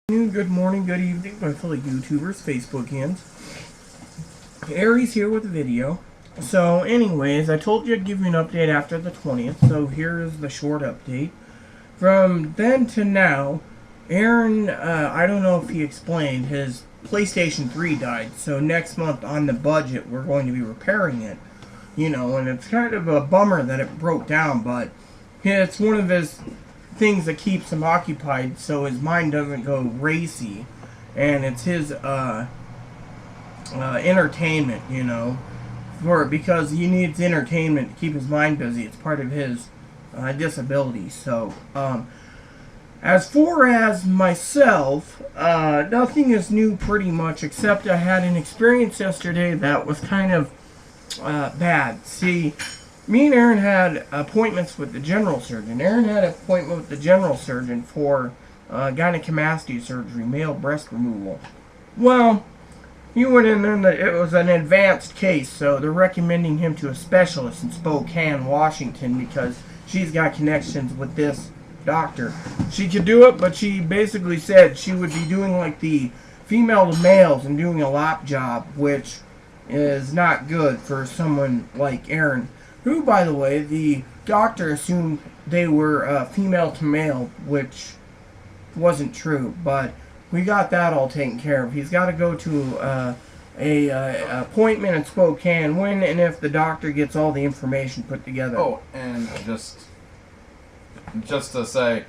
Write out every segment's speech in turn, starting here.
Good morning, good evening, my fellow YouTubers, Facebookians. Aries here with a video. So, anyways, I told you I'd give you an update after the 20th, so here is the short update. From then to now, Aaron, I don't know if he explained, his PlayStation 3 died, so next month on the budget we're going to be repairing it. You know, and it's kind of a bummer that it broke down, but yeah, it's one of his things that keeps him occupied so his mind doesn't go racy, and it's his entertainment, you know, because he needs entertainment to keep his mind busy. It's part of his disability. So as far as myself, nothing is new pretty much, except I had an experience yesterday that was kind of bad. See, me and Aaron had appointments with the general surgeon. Aaron had an appointment with the general surgeon for gynecomastia surgery, male breast removal. Well, he went in there, it was an advanced case, so they're recommending him to a specialist in Spokane, Washington, because she's got connections with this doctor. She could do it, but she basically said she would be doing like the female to males and doing a lap job, which is not good for someone like Aaron, who, by the way, the doctor assumed they were female to male, which wasn't true, but we got that all taken care of. He's got to go to a appointment in Spokane when and if the doctor gets all the information put together. Oh, and just to say,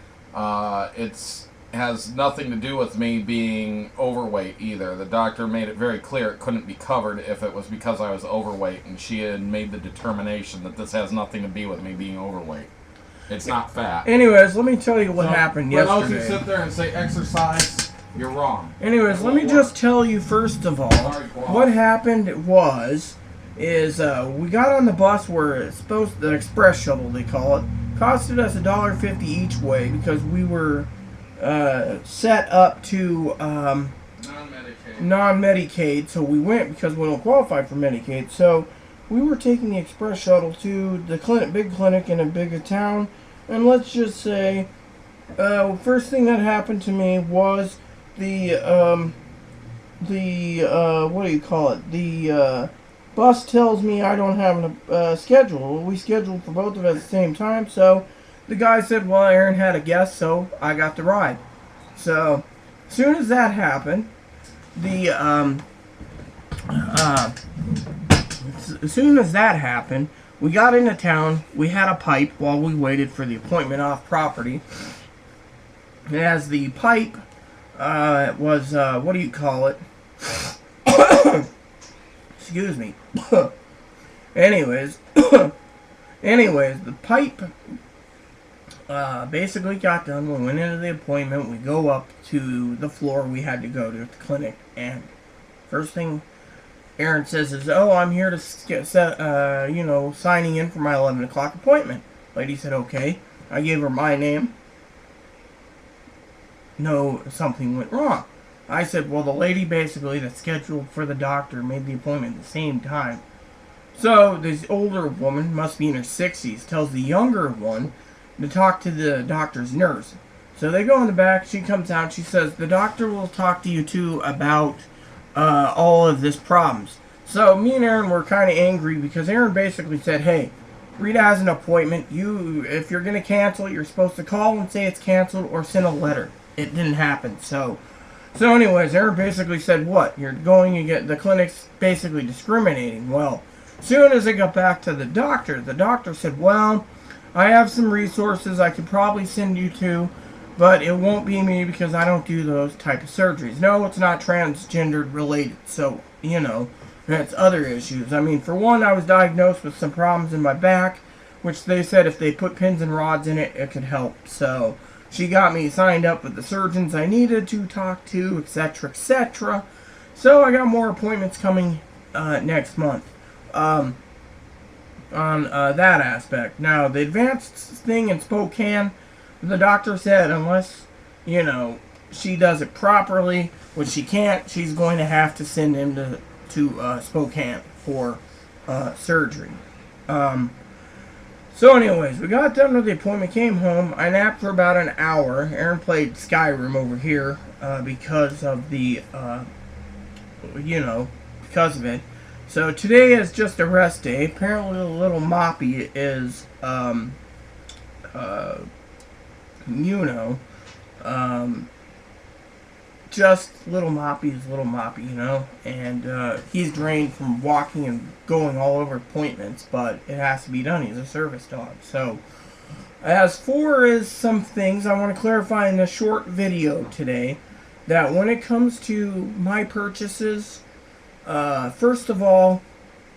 it has nothing to do with me being overweight either. The doctor made it very clear it couldn't be covered if it was because I was overweight, and she had made the determination that this has nothing to do with me being overweight. It's not fat. Anyways, let me tell you what happened yesterday. For those who sit there and say exercise, you're wrong. Anyways, let me just tell you first of all, what happened is we got on the bus where it's supposed, the express shuttle they call it, costed us $1.50 each way because we were set up to non-Medicaid, so we went because we don't qualify for Medicaid. So we were taking the express shuttle to the big clinic in a bigger town, and let's just say, first thing that happened to me was the what do you call it? The bus tells me I don't have a schedule. We scheduled for both of us at the same time, so the guy said, well, Aaron had a guest, so I got the ride. So, as soon as that happened, we got into town. We had a pipe while we waited for the appointment off property. And as the pipe was, what do you call it? Excuse me. Anyways, the pipe basically got done. We went into the appointment. We go up to the floor we had to go to at the clinic, and first thing Aaron says is, "Oh, I'm here to signing in for my 11 o'clock appointment." Lady said, "Okay." I gave her my name. No, something went wrong. I said, well, the lady basically that's scheduled for the doctor made the appointment at the same time. So this older woman, must be in her 60s, tells the younger one to talk to the doctor's nurse. So they go in the back. She comes out. She says, the doctor will talk to you too about all of this problems. So me and Aaron were kind of angry because Aaron basically said, hey, Rita has an appointment. If you're going to cancel, you're supposed to call and say it's canceled or send a letter. It didn't happen. So anyways, Aaron basically said, what? You're going to get, the clinic's basically discriminating. Well, soon as I got back to the doctor said, well, I have some resources I could probably send you to, but it won't be me because I don't do those type of surgeries. No, it's not transgendered related, so, you know, that's other issues. I mean, for one, I was diagnosed with some problems in my back, which they said if they put pins and rods in it, it could help. So she got me signed up with the surgeons I needed to talk to, etc., etc. So I got more appointments coming next month. On that aspect. Now, the advanced thing in Spokane, the doctor said unless, you know, she does it properly, which she can't, she's going to have to send him to Spokane for surgery. So anyways, we got done with the appointment, came home. I napped for about an hour. Aaron played Skyrim over here because of the, because of it. So today is just a rest day. Apparently, little Moppy is, just little Moppy is little Moppy, and he's drained from walking and going all over appointments, but it has to be done. He's a service dog. So, as for is some things I want to clarify in this short video today, that when it comes to my purchases, first of all,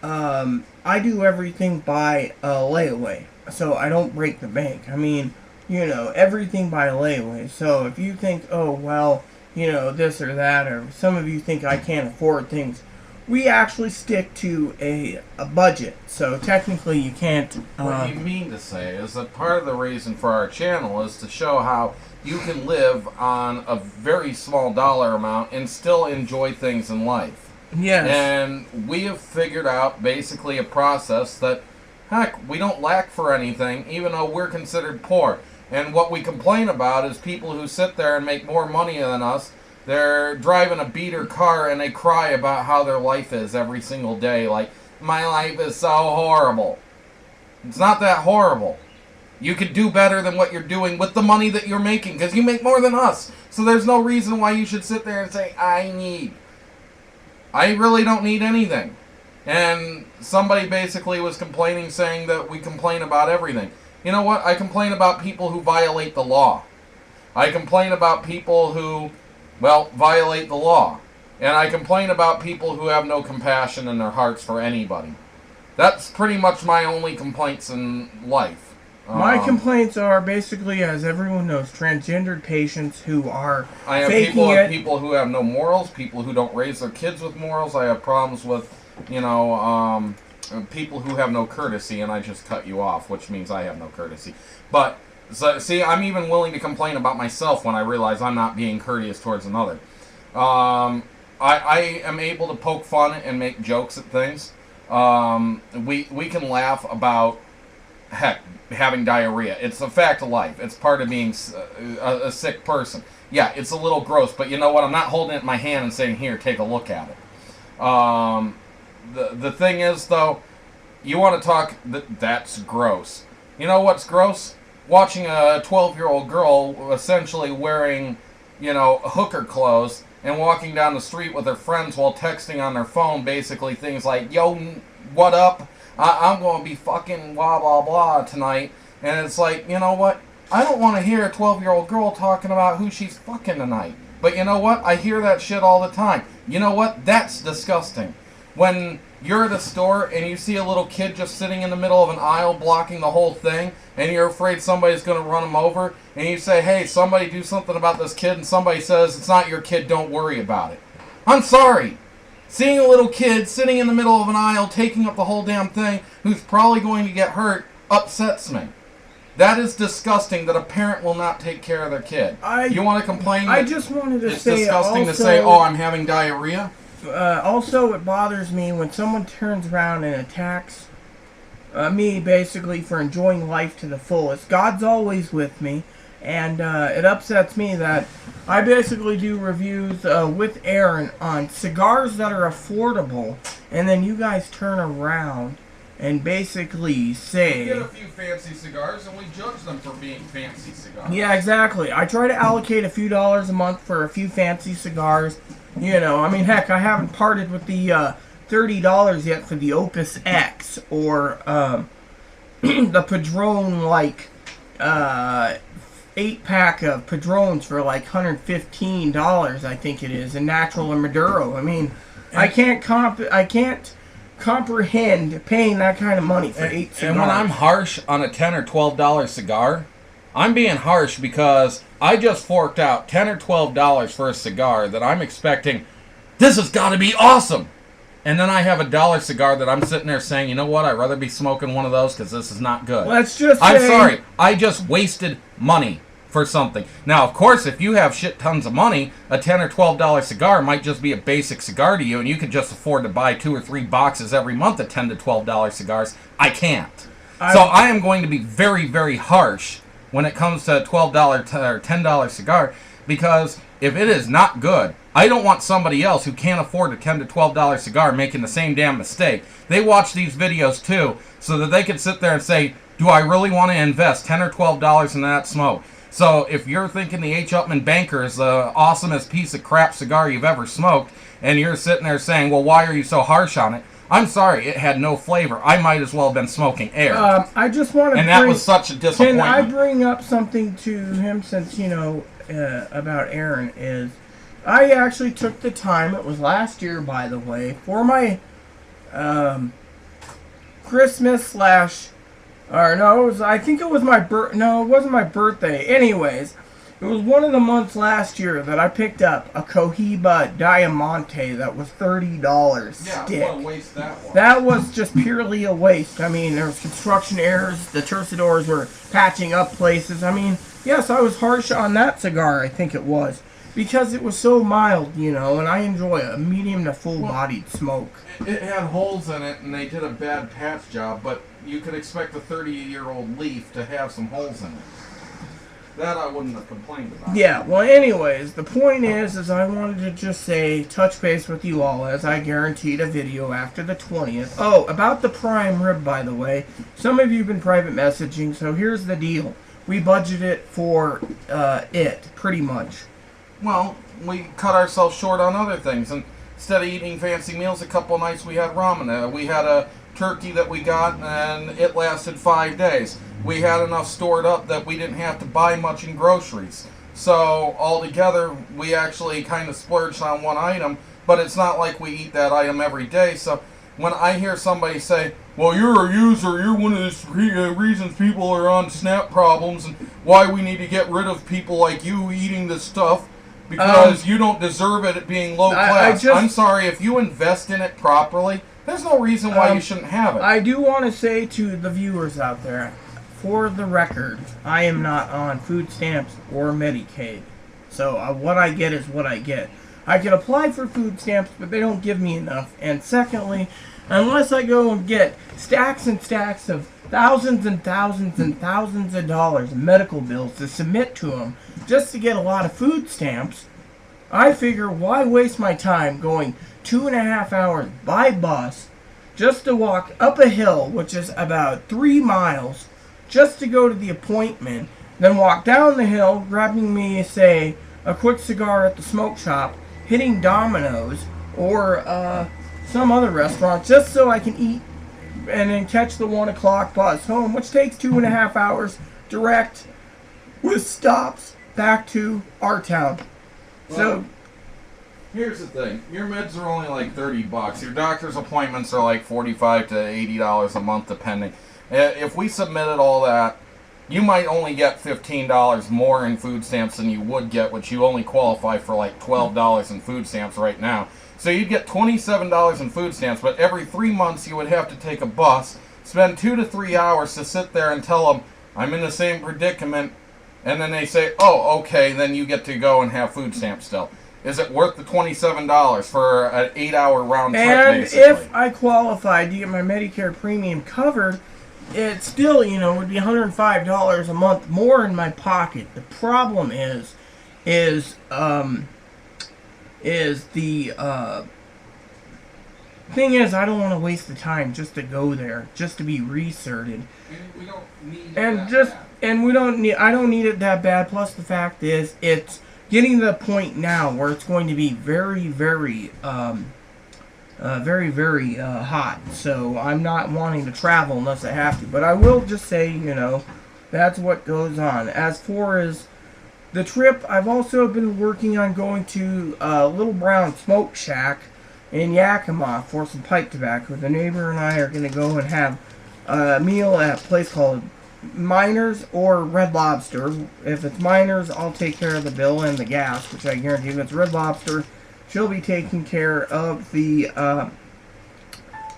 I do everything by layaway, so I don't break the bank. I mean, everything by layaway. So if you think, oh, well, this or that, or some of you think I can't afford things, we actually stick to a budget. So technically you can't... what you mean to say is that part of the reason for our channel is to show how you can live on a very small dollar amount and still enjoy things in life. Yes. And we have figured out basically a process that, heck, we don't lack for anything, even though we're considered poor. And what we complain about is people who sit there and make more money than us. They're driving a beater car and they cry about how their life is every single day. Like, my life is so horrible. It's not that horrible. You could do better than what you're doing with the money that you're making, because you make more than us. So there's no reason why you should sit there and say, I really don't need anything. And somebody basically was complaining, saying that we complain about everything. You know what? I complain about people who violate the law. I complain about people who, violate the law. And I complain about people who have no compassion in their hearts for anybody. That's pretty much my only complaints in life. My complaints are basically, as everyone knows, transgendered patients who are I have people who have no morals, people who don't raise their kids with morals. I have problems with, people who have no courtesy, and I just cut you off, which means I have no courtesy. But, see, I'm even willing to complain about myself when I realize I'm not being courteous towards another. I am able to poke fun and make jokes at things. We can laugh about, heck, having diarrhea. It's a fact of life. It's part of being a sick person. Yeah, it's a little gross, but you know what? I'm not holding it in my hand and saying, here, take a look at it. The thing is, though, you want to talk, that's gross. You know what's gross? Watching a 12-year-old girl essentially wearing, hooker clothes and walking down the street with her friends while texting on their phone, basically things like, yo, what up? I'm going to be fucking blah, blah, blah tonight. And it's like, you know what? I don't want to hear a 12-year-old girl talking about who she's fucking tonight. But you know what? I hear that shit all the time. You know what? That's disgusting. When you're at a store and you see a little kid just sitting in the middle of an aisle blocking the whole thing, and you're afraid somebody's going to run him over, and you say, hey, somebody do something about this kid, and somebody says, it's not your kid, don't worry about it. I'm sorry. Seeing a little kid sitting in the middle of an aisle taking up the whole damn thing, who's probably going to get hurt, upsets me. That is disgusting that a parent will not take care of their kid. You want to complain? I just wanted to it's say disgusting also, to say, oh, I'm having diarrhea? Also, it bothers me when someone turns around and attacks me, basically, for enjoying life to the fullest. God's always with me, and it upsets me that I basically do reviews with Aaron on cigars that are affordable, and then you guys turn around and basically say... We get a few fancy cigars, and we judge them for being fancy cigars. Yeah, exactly. I try to allocate a few dollars a month for a few fancy cigars. Heck, I haven't parted with the $30 yet for the Opus X, or the Padron, 8-pack of Padrones for $115, I think it is, in natural and Maduro. I can't comprehend paying that kind of money for 8 cigars. And when I'm harsh on a $10 or $12 cigar, I'm being harsh because I just forked out $10 or $12 for a cigar that I'm expecting, this has got to be awesome. And then I have a $1 cigar that I'm sitting there saying, you know what, I'd rather be smoking one of those because this is not good. Let's just I'm sorry, I just wasted money for something. Now, of course, if you have shit tons of money, a $10 or $12 cigar might just be a basic cigar to you, and you can just afford to buy 2 or 3 boxes every month of $10 to $12 cigars. I can't. So I am going to be very, very harsh when it comes to a $12 or $10 cigar, because if it is not good, I don't want somebody else who can't afford a $10 to $12 cigar making the same damn mistake. They watch these videos too, so that they can sit there and say, do I really want to invest $10 or $12 in that smoke? So if you're thinking the H. Upmann Banker is the awesomest piece of crap cigar you've ever smoked, and you're sitting there saying, well, why are you so harsh on it? I'm sorry, it had no flavor. I might as well have been smoking air. I just want to and that was such a disappointment. Can I bring up something to him, since, you know, about Aaron, is I actually took the time, it was last year, by the way, for my Christmas I think it was my no, it wasn't my birthday. Anyways, it was one of the months last year that I picked up a Cohiba Diamante that was $30 stick. Yeah, what a waste that was. That was just purely a waste. I mean, there was construction errors. The tercidors were patching up places. I mean, yes, I was harsh on that cigar, I think it was, because it was so mild, you know, and I enjoy a medium to full-bodied smoke. It had holes in it, and they did a bad patch job, but you could expect a 30-year-old leaf to have some holes in it. That I wouldn't have complained about. Yeah, well, anyways, the point is I wanted to just say, touch base with you all, as I guaranteed a video after the 20th. Oh, about the prime rib, by the way, some of you have been private messaging, so here's the deal. We budgeted for it, pretty much. Well, we cut ourselves short on other things, and instead of eating fancy meals, a couple of nights we had ramen. We had a turkey that we got, and it lasted 5 days. We had enough stored up that we didn't have to buy much in groceries. So altogether, we actually kind of splurged on one item, but it's not like we eat that item every day. So when I hear somebody say, well, you're a user, you're one of the reasons people are on SNAP problems, and why we need to get rid of people like you eating this stuff, because you don't deserve it at being low class. I'm sorry, if you invest in it properly, there's no reason why you shouldn't have it. I do want to say to the viewers out there, for the record, I am not on food stamps or Medicaid. So what I get is what I get. I can apply for food stamps, but they don't give me enough. And secondly, unless I go and get stacks and stacks of thousands and thousands and thousands of dollars in medical bills to submit to them just to get a lot of food stamps, I figure, why waste my time going 2.5 hours by bus just to walk up a hill, which is about 3 miles, just to go to the appointment, then walk down the hill, grabbing me, say, a quick cigar at the smoke shop, hitting Domino's or some other restaurant, just so I can eat and then catch the 1 o'clock bus home, which takes 2.5 hours direct with stops back to our town. Well, so here's the thing. Your meds are only like $30. Your doctor's appointments are like $45 to $80 a month, depending. If we submitted all that, you might only get $15 more in food stamps than you would get, which you only qualify for like $12 in food stamps right now. So you'd get $27 in food stamps, but every 3 months you would have to take a bus, spend 2 to 3 hours to sit there and tell them, I'm in the same predicament, and then they say, oh, okay, then you get to go and have food stamps still. Is it worth the $27 for an 8-hour round trip, basically? And if I qualified to get my Medicare premium covered, it still, you know, would be $105 a month more in my pocket. The problem is the thing is, I don't want to waste the time just to go there, just to be recerted. We don't need I don't need it that bad. Plus, the fact is, it's getting to the point now where it's going to be very, very hot. So I'm not wanting to travel unless I have to. But I will just say, you know, that's what goes on. As far as the trip, I've also been working on going to Little Brown Smoke Shack in Yakima for some pipe tobacco. The neighbor and I are going to go and have a meal at a place called Miners or Red Lobster. If it's Miners, I'll take care of the bill and the gas, which I guarantee. If it's Red Lobster, she'll be taking care of the of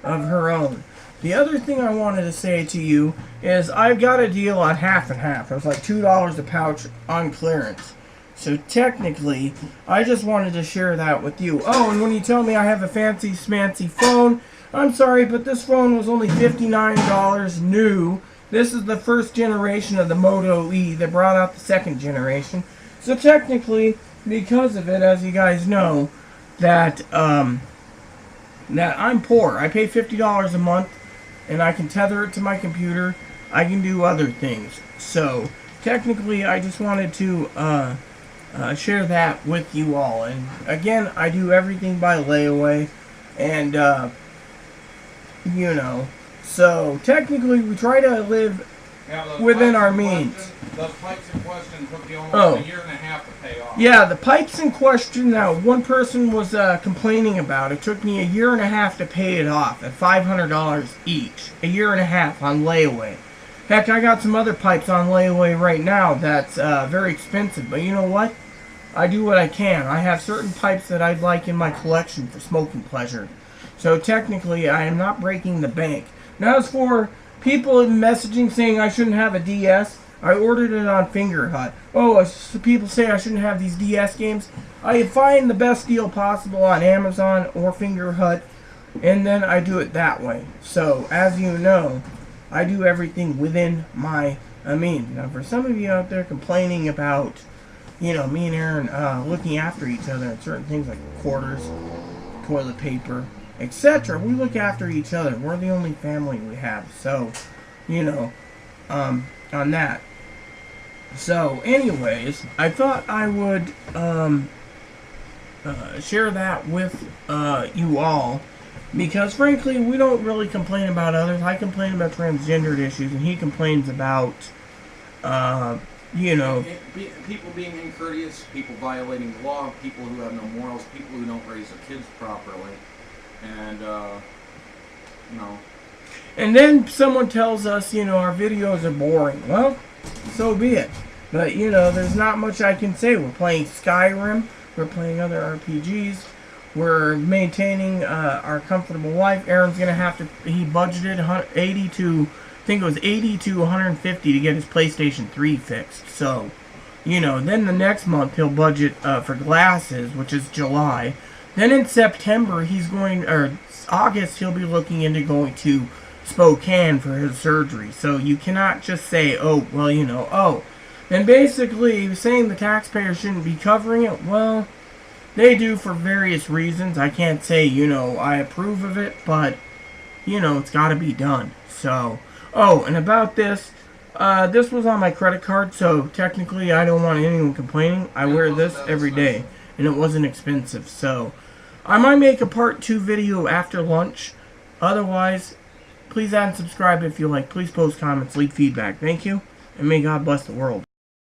her own. The other thing I wanted to say to you is I've got a deal on half and half. It was like $2 a pouch on clearance. So technically, I just wanted to share that with you. Oh, and when you tell me I have a fancy smancy phone, I'm sorry, but this phone was only $59 new, This is the first generation of the Moto E that brought out the second generation. So technically, because of it, as you guys know, that I'm poor. I pay $50 a month, and I can tether it to my computer. I can do other things. So technically, I just wanted to share that with you all. And again, I do everything by layaway, and you know, so technically, we try to live within our means. The pipes in question took you almost a year and a half to pay off. Yeah, the pipes in question that one person was complaining about, it took me a year and a half to pay it off at $500 each. A year and a half on layaway. Heck, I got some other pipes on layaway right now that's very expensive, but you know what? I do what I can. I have certain pipes that I'd like in my collection for smoking pleasure. So technically, I am not breaking the bank. Now, as for people messaging saying I shouldn't have a DS, I ordered it on Fingerhut. Oh, people say I shouldn't have these DS games. I find the best deal possible on Amazon or Fingerhut, and then I do it that way. So, as you know, I do everything within my means. Now, for some of you out there complaining about, you know, me and Aaron looking after each other and certain things like quarters, toilet paper, etc., we look after each other. We're the only family we have. So, you know, on that. So, anyways, I thought I would share that with you all, because frankly, we don't really complain about others. I complain about transgendered issues, and he complains about, you know, people being incourteous, people violating the law, people who have no morals, people who don't raise their kids properly, and you know. And then someone tells us, you know, our videos are boring. Well, so be it. But, you know, there's not much I can say. We're playing Skyrim. We're playing other RPGs. We're maintaining our comfortable life. Aaron's going to have to... He budgeted 80 to... I think it was 80 to 150 to get his PlayStation 3 fixed. So, you know, then the next month he'll budget for glasses, which is July. Then in September, he's going... Or August, he'll be looking into going to Spokane for his surgery. So you cannot just say, oh, well, you know, oh. And basically saying the taxpayer shouldn't be covering it, well, they do for various reasons. I can't say, you know, I approve of it, but, you know, it's got to be done. So, oh, and about this, this was on my credit card, so technically I don't want anyone complaining. I wear this every day, and it wasn't expensive. So, I might make a part 2 video after lunch. Otherwise, please add and subscribe if you like. Please post comments, leave feedback. Thank you, and may God bless the world.